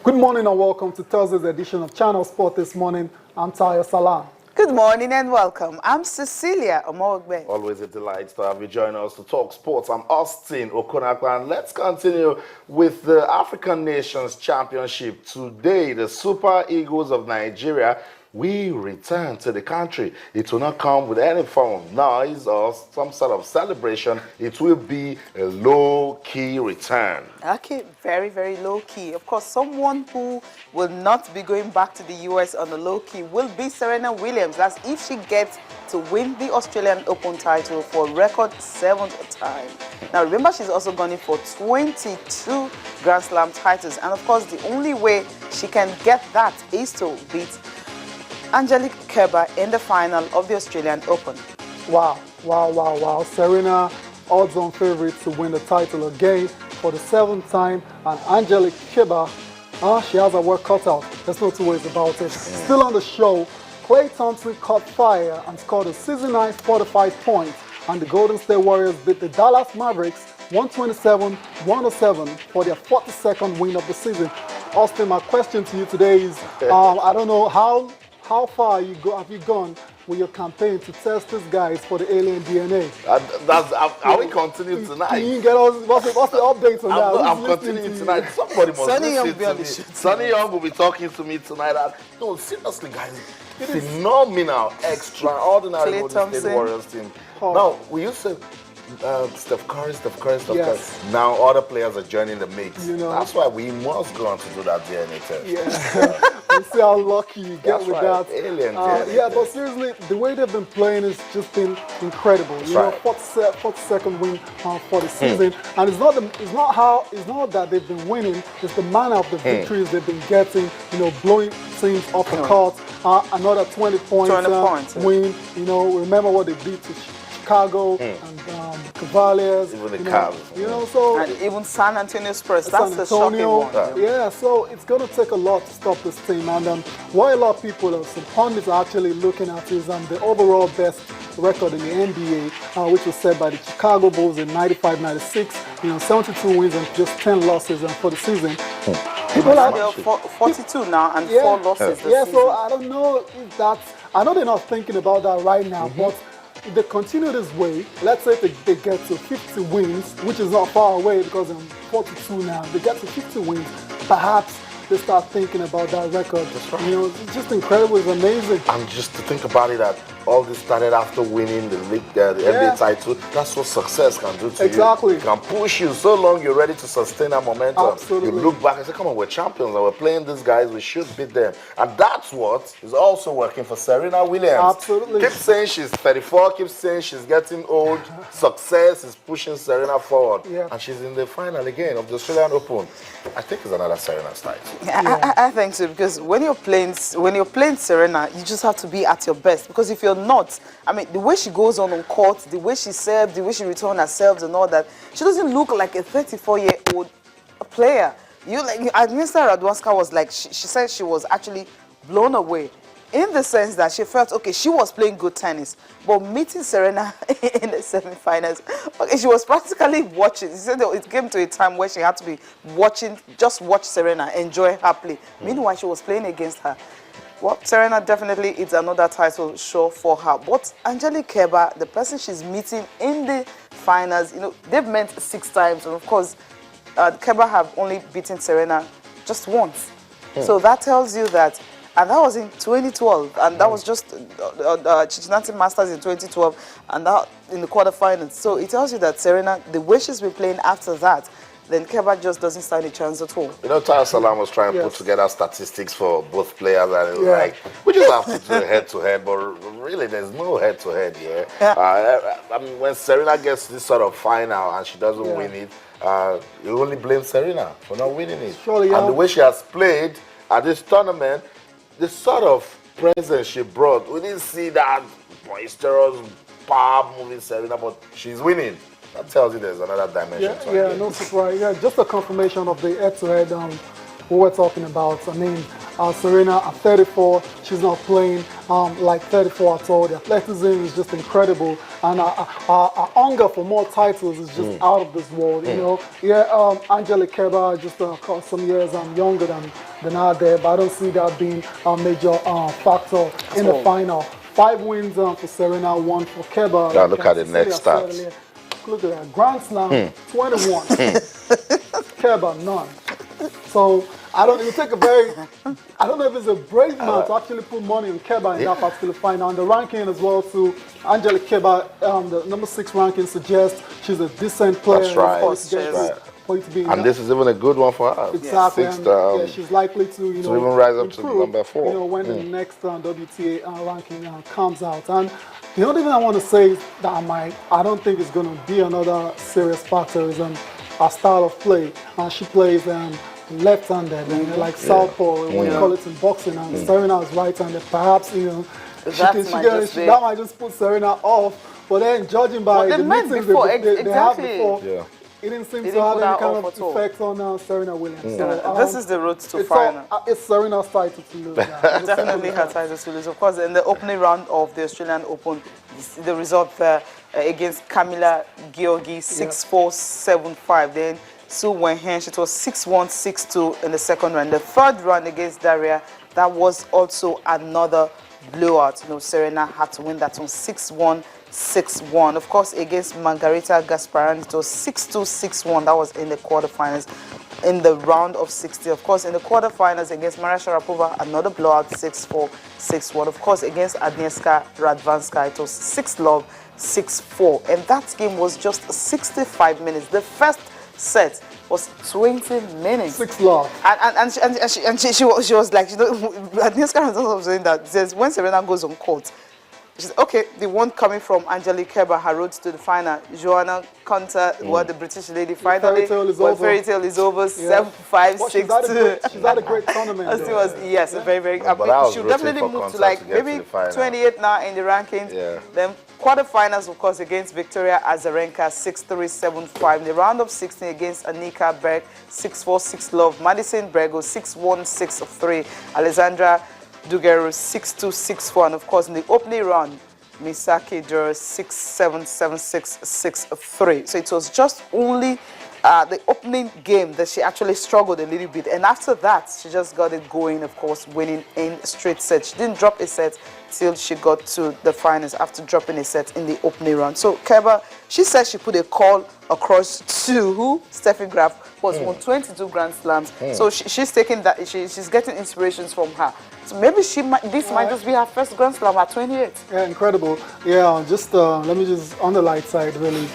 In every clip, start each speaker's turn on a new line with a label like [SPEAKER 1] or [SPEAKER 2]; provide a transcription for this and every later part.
[SPEAKER 1] Good morning and welcome to Thursday's edition of Channel Sport This Morning. I'm Tayo Salam.
[SPEAKER 2] Good morning and welcome. I'm Cecilia Omogbe.
[SPEAKER 3] Always a delight to have you join us to talk sports. I'm Austin Okonakwa, and let's continue with the African Nations Championship. Today, the Super Eagles of Nigeria will return to the country. It will not come with any form of noise or some sort of celebration. It will be a low-key return.
[SPEAKER 2] Okay, very, very low-key. Of course, someone who will not be going back to the US on the low-key will be Serena Williams. That's if she gets to win the Australian Open title for a record 7th time. Now, remember, she's also gone in for 22 Grand Slam titles. And of course, the only way she can get that is to beat Angelique Kerber in the final of the Australian Open.
[SPEAKER 1] Wow. Serena, odds-on favorite to win the title again for the 7th time. And Angelique Kerber, she has her work cut out. There's no two ways about it. Still on the show, Klay Thompson caught fire and scored a season-high 45 points. And the Golden State Warriors beat the Dallas Mavericks 127-107 for their 42nd win of the season. Austin, my question to you today is, I don't know how far have you gone with your campaign to test these guys for the alien DNA?
[SPEAKER 3] Are we continuing tonight?
[SPEAKER 1] Can you get us, what's the update on that?
[SPEAKER 3] I'm continuing tonight. Somebody must
[SPEAKER 2] Sonny Young
[SPEAKER 3] listen to me. Sonny Young will be talking to me tonight. No, seriously, guys. Phenomenal, extraordinary Golden State Warriors team. Now, we used to Steph Curry. Now other players are joining the mix. That's why we must go on to do that DNA test.
[SPEAKER 1] Yeah. We'll see how lucky you get with that.
[SPEAKER 3] Alien
[SPEAKER 1] but seriously, the way they've been playing has just been incredible. 42nd win for the season, and it's not that they've been winning. It's the manner of the victories they've been getting. Blowing teams off the court. Another 20 points win. Remember what they did to Chicago and Cavaliers,
[SPEAKER 3] even the Cavs,
[SPEAKER 2] and even San Antonio Spurs. That's the shocking one.
[SPEAKER 1] Yeah, so it's going to take a lot to stop this team. And what a lot of people, some pundits are actually looking at is the overall best record in the NBA, which was set by the Chicago Bulls in 95-96. 72 wins and just 10 losses for the season.
[SPEAKER 2] People are 42 now and 4 losses this season.
[SPEAKER 1] So I don't know if that's. I know they're not thinking about that right now, but if they continue this way, let's say they get to 50 wins, which is not far away because I'm 42 now. They get to 50 wins, perhaps they start thinking about that record.
[SPEAKER 3] That's right.
[SPEAKER 1] It's just incredible. It's amazing.
[SPEAKER 3] And just to think about it, that all this started after winning the league, the NBA title. That's what success can do to you.
[SPEAKER 1] Exactly.
[SPEAKER 3] It can push you so long you're ready to sustain that momentum.
[SPEAKER 1] Absolutely.
[SPEAKER 3] You look back and say, come on, we're champions and we're playing these guys, we should beat them. And that's what is also working for Serena Williams.
[SPEAKER 1] Absolutely.
[SPEAKER 3] Keep saying she's 34, keep saying she's getting old. Success is pushing Serena forward.
[SPEAKER 1] Yeah.
[SPEAKER 3] And she's in the final again of the Australian Open. I think it's another Serena's title.
[SPEAKER 2] I think so, because when you're playing Serena, you just have to be at your best. Because if you're not, the way she goes on court, the way she serves, the way she returns her serves and all that, she doesn't look like a 34-year-old player. Agnieszka Radwanska was like, she said she was actually blown away, in the sense that she felt, okay, she was playing good tennis, but meeting Serena in the semi-finals, okay, she was practically watching. She said it came to a time where she had to be watching, just watch Serena, enjoy her play. Meanwhile, she was playing against her. Well, Serena definitely is another title show for her. But Angelique Kerber, the person she's meeting in the finals, they've met 6 times. And of course, Kerber have only beaten Serena just once. So that tells you that, and that was in 2012. And that was just Cincinnati Masters in 2012. And that in the quarterfinals. So it tells you that Serena, the way she's been playing after that, then Kerber just doesn't stand a chance at all.
[SPEAKER 3] Tayo Salam was trying to put together statistics for both players, and it was we just have to do head-to-head, but really there's no head-to-head here. When Serena gets this sort of final and she doesn't win it, you only blame Serena for not winning it.
[SPEAKER 1] Surely,
[SPEAKER 3] and the way she has played at this tournament, the sort of presence she brought, we didn't see that boisterous, power-moving Serena, but she's winning. That tells you there's another dimension.
[SPEAKER 1] No surprise. Just a confirmation of the head-to-head we were talking about. Serena at 34, she's not playing like 34 at all. The athleticism is just incredible, and our hunger for more titles is just out of this world. You know, yeah, Angelique Kerber just some years younger than her there, but I don't see that being a major factor in the final. 5 wins for Serena, 1 for Kerber.
[SPEAKER 3] Now look at the next stats.
[SPEAKER 1] Look at that. Grand Slam, 21. Kerber, none. So, I don't know if it's a brave man to actually put money on Kerber in that particular final. And the ranking as well, too, Angelique Kerber, the number 6 ranking suggests she's a decent player.
[SPEAKER 3] That's right.
[SPEAKER 1] For you to be
[SPEAKER 3] and this is even a good one for her.
[SPEAKER 1] Exactly.
[SPEAKER 3] Sixth,
[SPEAKER 1] yeah, she's likely to, you know,
[SPEAKER 3] to even rise up
[SPEAKER 1] improve,
[SPEAKER 3] to number 4.
[SPEAKER 1] You know, when the next WTA ranking comes out. And the only thing I want to say is that I don't think it's going to be another serious factor is her style of play. She plays left-handed, and like southpaw, when you call it in boxing, and Serena is right-handed. Perhaps, you know, that might just put Serena off. But then, judging by the meetings they had before, it didn't seem to have any kind of effect on Serena Williams. So,
[SPEAKER 2] this is the road to final.
[SPEAKER 1] It's Serena's title to lose.
[SPEAKER 2] Definitely her title to lose. Of course, in the opening round of the Australian Open, the result against Camila Giorgi, 6-4, 7-5. Then Su Wenheng, it was 6-1, 6-2 in the second round. The third round against Daria, that was also another blowout. You know, Serena had to win that one 6-1, 6-1. Of course, against Margarita Gasparani, it was 6-2, 6-1. That was in the quarterfinals. In the round of 60, of course, in the quarterfinals against Maria Sharapova, another blowout, 6-4, 6-1. Of course, against Agnieszka Radwanska, it was 6-love, 6-4. And that game was just 65 minutes. The first set was 20 minutes.
[SPEAKER 1] 6-love.
[SPEAKER 2] And she was like, you know, Agnieszka Radwanska was saying that says when Serena goes on court, she said, okay, the one coming from Angelique Kerber, her road to the final. Joanna Konta, the British lady, finally. Fairy tale is over. 7-5, 6-2.
[SPEAKER 1] She's had a great tournament.
[SPEAKER 2] Yes, very, very. She'll definitely move to like maybe 28 now in the rankings. Yeah. Then quarterfinals, of course, against Victoria Azarenka, 6-3, 7-5. The round of 16 against Anika Berg, 6-4, 6-love. Madison Brego, 6-1, 6-3. Alexandra Dugero 6-2, 6-4, and of course in the opening round, Misaki Dura 6-7, 7-6, 6-3. So it was just only the opening game that she actually struggled a little bit, and after that she just got it going, of course, winning in straight sets. She didn't drop a set till she got to the finals after dropping a set in the opening round. So Kerber, she said she put a call across to who? Steffi Graf, who has won 22 Grand Slams. So she's taking that, she's getting inspirations from her. So maybe this might just be her first Grand Slam at 28.
[SPEAKER 1] Yeah, incredible. Yeah, just let me just on the light side, really.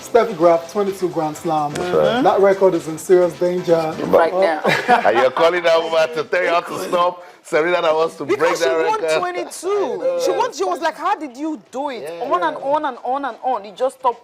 [SPEAKER 1] Steffi Graf, 22 Grand Slam. That record is in serious danger
[SPEAKER 2] right now.
[SPEAKER 3] And you're calling that woman to tell you how to stop Serena that wants to break that record.
[SPEAKER 2] Because she won 22. She was like, how did you do it? On and on and on and on. You just stop.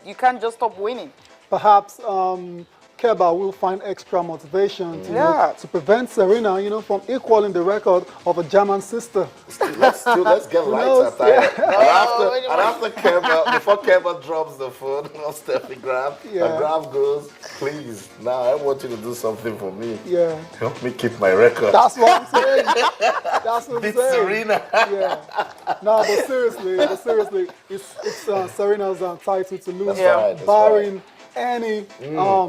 [SPEAKER 2] You can't just stop winning.
[SPEAKER 1] Perhaps Kerber will find extra motivation to prevent Serena, you know, from equaling the record of a German sister.
[SPEAKER 3] Let's get lights at and after Kerber, before Kerber drops the phone on Steffi Graf, Graf goes, please, now I want you to do something for me.
[SPEAKER 1] Yeah.
[SPEAKER 3] Help me keep my record.
[SPEAKER 1] That's what I'm saying. That's what I'm saying.
[SPEAKER 3] Serena.
[SPEAKER 1] Yeah. No, but seriously, it's Serena's title to lose, barring any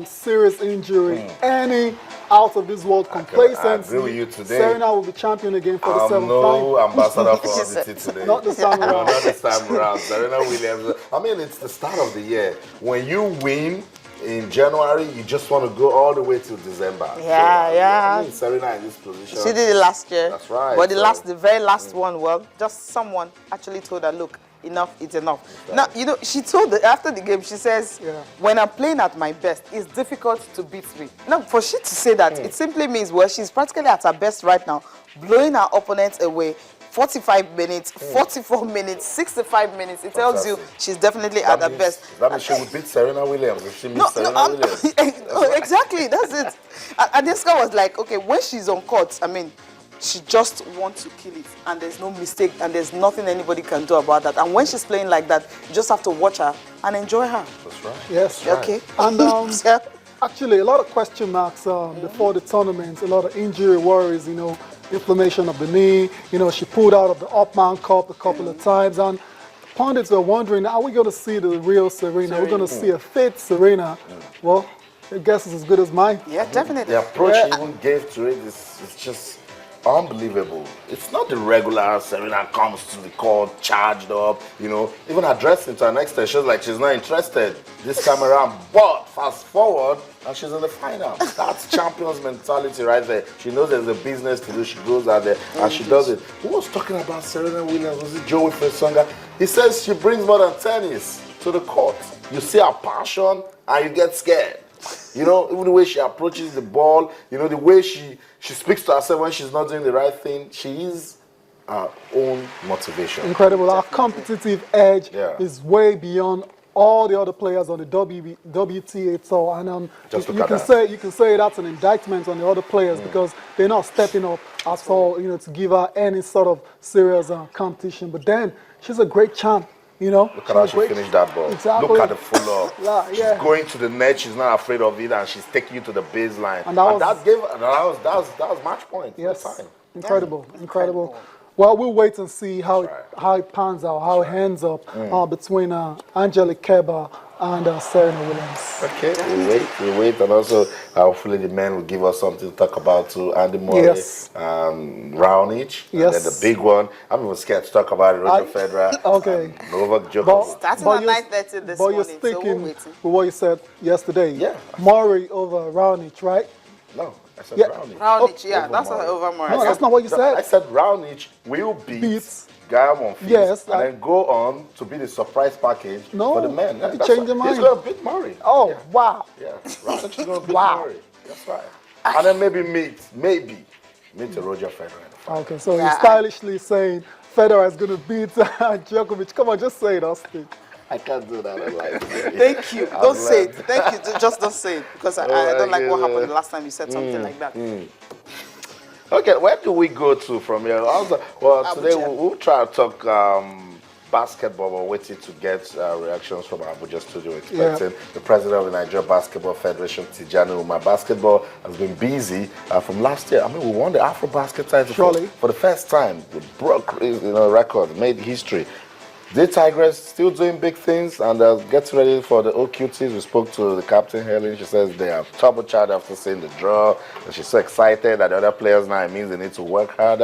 [SPEAKER 1] serious injury, any out of this world complacency.
[SPEAKER 3] I agree with you today.
[SPEAKER 1] Serena will be champion again for the 7th time.
[SPEAKER 3] No ambassador for Obiti today.
[SPEAKER 1] Not this time around.
[SPEAKER 3] No, not this time around. Serena Williams. I mean, it's the start of the year. When you win in January, you just want to go all the way till December.
[SPEAKER 2] Yeah.
[SPEAKER 3] I mean, Serena in this position.
[SPEAKER 2] She did it last year.
[SPEAKER 3] That's right.
[SPEAKER 2] But the very last one, well, just someone actually told her, look, enough is enough. Right. Now, you know, she told after the game, she says, when I'm playing at my best, it's difficult to beat me. Now, for she to say that, it simply means, well, she's practically at her best right now, blowing her opponents away. 45 minutes, 44 minutes, 65 minutes. It tells you she's definitely at her best.
[SPEAKER 3] That means she would beat Serena Williams if she meets Serena Williams.
[SPEAKER 2] Exactly, that's it. And this guy was like, okay, when she's on court, I mean, she just wants to kill it, and there's no mistake, and there's nothing anybody can do about that. And when she's playing like that, you just have to watch her and enjoy her.
[SPEAKER 3] That's right.
[SPEAKER 1] Yes.
[SPEAKER 2] Okay.
[SPEAKER 1] And Actually, a lot of question marks before the tournament, a lot of injury worries, inflammation of the knee. She pulled out of the Upman Cup a couple of times. And pundits were wondering, are we going to see the real Serena? We're going to see a fit Serena. Well, your guess is as good as mine.
[SPEAKER 2] Yeah, definitely.
[SPEAKER 3] The approach he even gave to it is just unbelievable. It's not the regular Serena comes to the court charged up, even addressing to her next time. She was like, she's not interested this time around. But fast forward, and she's in the final. That's champion's mentality right there. She knows there's a business to do. She goes out there and she does it. Who was talking about Serena Williams? Was it Joey Felsonga? He says she brings more than tennis to the court. You see her passion and you get scared. Even the way she approaches the ball, the way she speaks to herself when she's not doing the right thing, she is her own motivation.
[SPEAKER 1] Incredible. Our competitive edge is way beyond all the other players on the WTA tour. And you can say that's an indictment on the other players because they're not stepping up at all, to give her any sort of serious competition. But then she's a great champ.
[SPEAKER 3] Look at how she finished that ball.
[SPEAKER 1] Exactly.
[SPEAKER 3] Look at the follow-up. She's going to the net. She's not afraid of it, and she's taking you to the baseline. And that was match point.
[SPEAKER 1] Yes, incredible. Well, we'll wait and see how it pans out, how it ends up between Angelique Kerber and Serena Williams.
[SPEAKER 3] Okay, we'll wait, and also hopefully the men will give us something to talk about too. Andy Murray, Raonic, and then the big one. I'm even scared to talk about it. Roger Federer, Novak Djokovic.
[SPEAKER 2] Starting at 9:30 this morning,
[SPEAKER 1] you're sticking
[SPEAKER 2] so we're waiting.
[SPEAKER 1] with what you said yesterday.
[SPEAKER 3] Yeah.
[SPEAKER 1] Murray over Raonic, right?
[SPEAKER 3] No, I said Raonic.
[SPEAKER 2] Raonic, that's
[SPEAKER 3] Murray.
[SPEAKER 2] over Murray.
[SPEAKER 1] No, that's not what you said.
[SPEAKER 3] I said Raonic will beat Gael Monfils and then go on to be the surprise package for the men.
[SPEAKER 1] You changed your mind.
[SPEAKER 3] He's going to beat Murray.
[SPEAKER 1] Oh, wow.
[SPEAKER 3] Yeah, Raonic is going to beat Murray. That's right. And then maybe meet Roger Federer.
[SPEAKER 1] Okay, so you're stylishly saying Federer is going to beat Djokovic. Come on, just say it, Austin.
[SPEAKER 3] I can't do that.
[SPEAKER 2] Thank you. Don't say it. Thank you. Just don't say it because I don't like what happened the last time you said something like that.
[SPEAKER 3] Okay, where do we go to from here? Today we'll try to talk basketball. We're waiting to get reactions from our Abuja studio, expecting the president of the Nigeria Basketball Federation, Tijani Umar. Basketball has been busy from last year. I mean, we won the Afro Basket title for the first time. We broke record, made history. The Tigress still doing big things and getting ready for the OQTs. We spoke to the captain, Helen. She says they have turbocharged after seeing the draw. And she's so excited that the other players now, it means they need to work harder.